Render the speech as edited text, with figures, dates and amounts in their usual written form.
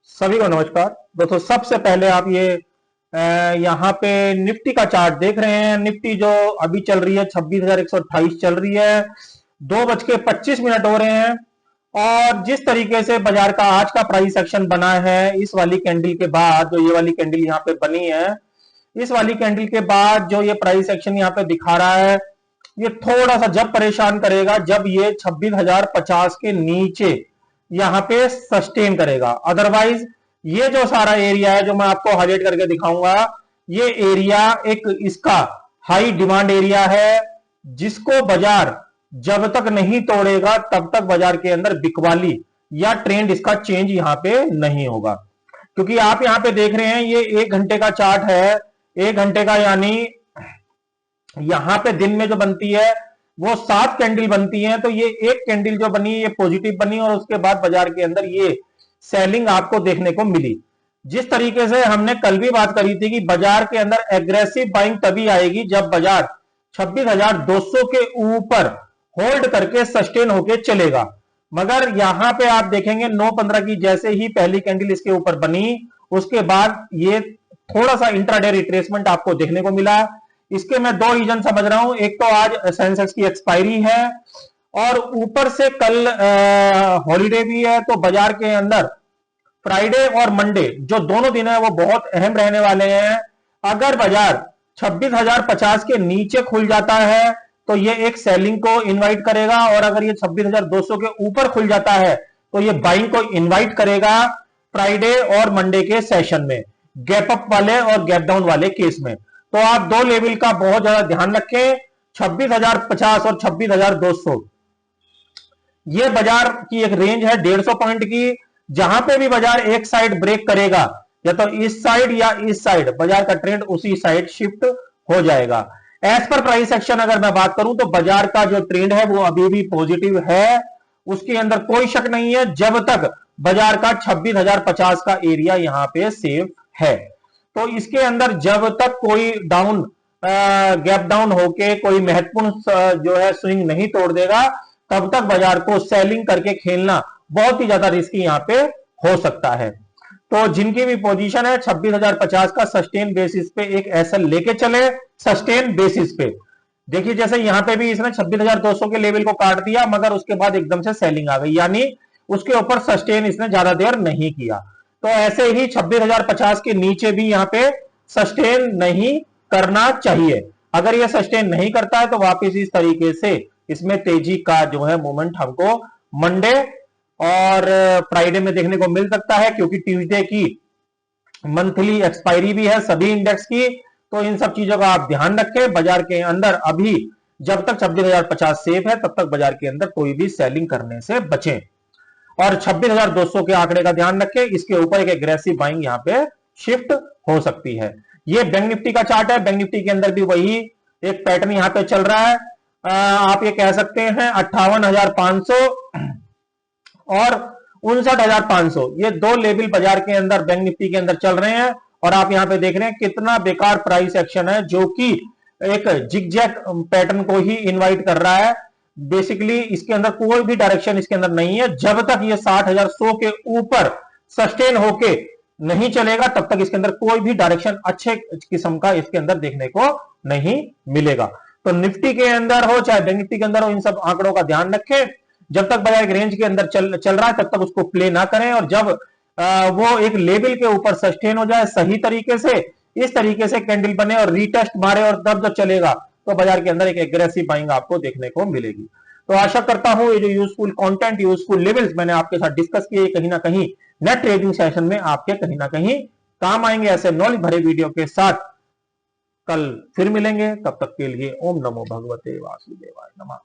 सभी को नमस्कार दोस्तों। सबसे पहले आप ये यहाँ पे निफ्टी का चार्ट देख रहे हैं। निफ्टी जो अभी चल रही है 26,128 चल रही है। 2:25 हो रहे हैं और जिस तरीके से बाजार का आज का प्राइस एक्शन बना है, इस वाली कैंडल के बाद जो ये वाली कैंडल यहाँ पे बनी है, इस वाली कैंडल के बाद जो ये प्राइस एक्शन यहाँ पे दिखा रहा है, ये थोड़ा सा जब परेशान करेगा जब ये 26,050 के नीचे यहाँ पे सस्टेन करेगा। अदरवाइज ये जो सारा एरिया है जो मैं आपको हाईलाइट करके दिखाऊंगा, ये एरिया एक इसका हाई डिमांड एरिया है, जिसको बाजार जब तक नहीं तोड़ेगा तब तक बाजार के अंदर बिकवाली या ट्रेंड इसका चेंज यहां पे नहीं होगा। क्योंकि आप यहां पे देख रहे हैं ये 1 घंटे का चार्ट है। 1 घंटे का यानी यहां पे दिन में जो बनती है वो 7 कैंडल बनती है। तो ये एक कैंडल जो बनी ये पॉजिटिव बनी और उसके बाद बाजार के अंदर ये सेलिंग आपको देखने को मिली। जिस तरीके से हमने कल भी बात करी थी कि बाजार के अंदर एग्रेसिव बाइंग तभी आएगी जब बाजार 26,200 के ऊपर होल्ड करके सस्टेन होके चलेगा। मगर यहां पे आप देखेंगे 9:15 की जैसे ही पहली कैंडल इसके ऊपर बनी, उसके बाद ये थोड़ा सा इंट्राडे रिट्रेसमेंट आपको देखने को मिला। इसके मैं 2 रीजन समझ रहा हूं। एक तो आज सेंसेक्स की एक्सपायरी है और ऊपर से कल हॉलीडे भी है, तो बाजार के अंदर फ्राइडे और मंडे जो दोनों दिन है वो बहुत अहम रहने वाले हैं। अगर बाजार 26,050 के नीचे खुल जाता है तो ये एक सेलिंग को इनवाइट करेगा, और अगर ये 26,200 के ऊपर खुल जाता है तो ये बाइंग को इनवाइट करेगा फ्राइडे और मंडे के सेशन में, गैप अप वाले और गैप डाउन वाले केस में। तो आप 2 लेवल का बहुत ज्यादा ध्यान रखें, 26,050 और 26,200। ये बाजार की एक रेंज है 150 पॉइंट की। जहां पे भी बाजार एक साइड ब्रेक करेगा, या तो इस साइड या इस साइड, बाजार का ट्रेंड उसी साइड शिफ्ट हो जाएगा। एज पर प्राइस एक्शन अगर मैं बात करूं तो बाजार का जो ट्रेंड है वो अभी भी पॉजिटिव है, उसके अंदर कोई शक नहीं है, जब तक बाजार का 26,050 का एरिया यहां पे सेफ है। तो इसके अंदर जब तक कोई डाउन गैप डाउन होके कोई महत्वपूर्ण जो है स्विंग नहीं तोड़ देगा, तब तक बाजार को सेलिंग करके खेलना बहुत ही ज्यादा रिस्की यहां पे हो सकता है। तो जिनकी भी पोजीशन है 26,050 का सस्टेन बेसिस पे एक एसएल लेके चले। सस्टेन बेसिस पे देखिए, जैसे यहां पे भी इसने 26,200 के लेवल को काट दिया, मगर उसके बाद एकदम से सेलिंग आ गई, यानी उसके ऊपर सस्टेन इसने ज्यादा देर नहीं किया। तो ऐसे ही 26,050 के नीचे भी यहां पे सस्टेन नहीं करना चाहिए। अगर ये सस्टेन नहीं करता है तो वापिस इस तरीके से इसमें तेजी का जो है मोमेंट हमको मंडे और फ्राइडे में देखने को मिल सकता है, क्योंकि ट्यूसडे की मंथली एक्सपायरी भी है सभी इंडेक्स की। तो इन सब चीजों का आप ध्यान रखें। बाजार के अंदर अभी जब तक 26,050 सेफ है तब तक बाजार के अंदर कोई भी सेलिंग करने से बचें, और 26,200 के आंकड़े का ध्यान रखें। इसके ऊपर एक एग्रेसिव बाइंग यहां पे शिफ्ट हो सकती है। ये बैंक निफ्टी का चार्ट है। बैंक निफ्टी के अंदर भी वही एक पैटर्न यहां पे चल रहा है। आप ये कह सकते हैं 58,500 और 59,500, ये 2 लेवल बाजार के अंदर बैंक निफ्टी के अंदर चल रहे हैं। और आप यहां पे देख रहे हैं कितना बेकार प्राइस एक्शन है, जो कि एक जिगजैग पैटर्न को ही इनवाइट कर रहा है। बेसिकली इसके अंदर कोई भी डायरेक्शन इसके अंदर नहीं है। जब तक ये 60,100 के ऊपर सस्टेन होके नहीं चलेगा तब तक इसके अंदर कोई भी डायरेक्शन अच्छे किस्म का इसके अंदर देखने को नहीं मिलेगा। तो निफ्टी के अंदर हो चाहे बैंक निफ्टी के अंदर हो, इन सब आंकड़ों का ध्यान रखें। जब तक बाजार रेंज के अंदर चल रहा है तब तक उसको प्ले ना करें, और जब वो एक लेवल के ऊपर सस्टेन हो जाए सही तरीके से, इस तरीके से कैंडल बने और रीटेस्ट मारे और तब जब चलेगा तो बाजार के अंदर एक एग्रेसिव बाइंग आपको देखने को मिलेगी। तो आशा करता हूं ये जो यूजफुल कंटेंट, यूजफुल लेवल्स मैंने आपके साथ डिस्कस किए, कहीं ना कहीं नेट ट्रेडिंग सेशन में आपके कहीं ना कहीं काम आएंगे। ऐसे नॉलेज भरे वीडियो के साथ कल फिर मिलेंगे। तब तक के लिए ओम नमो भगवते वासुदेवाय नमः।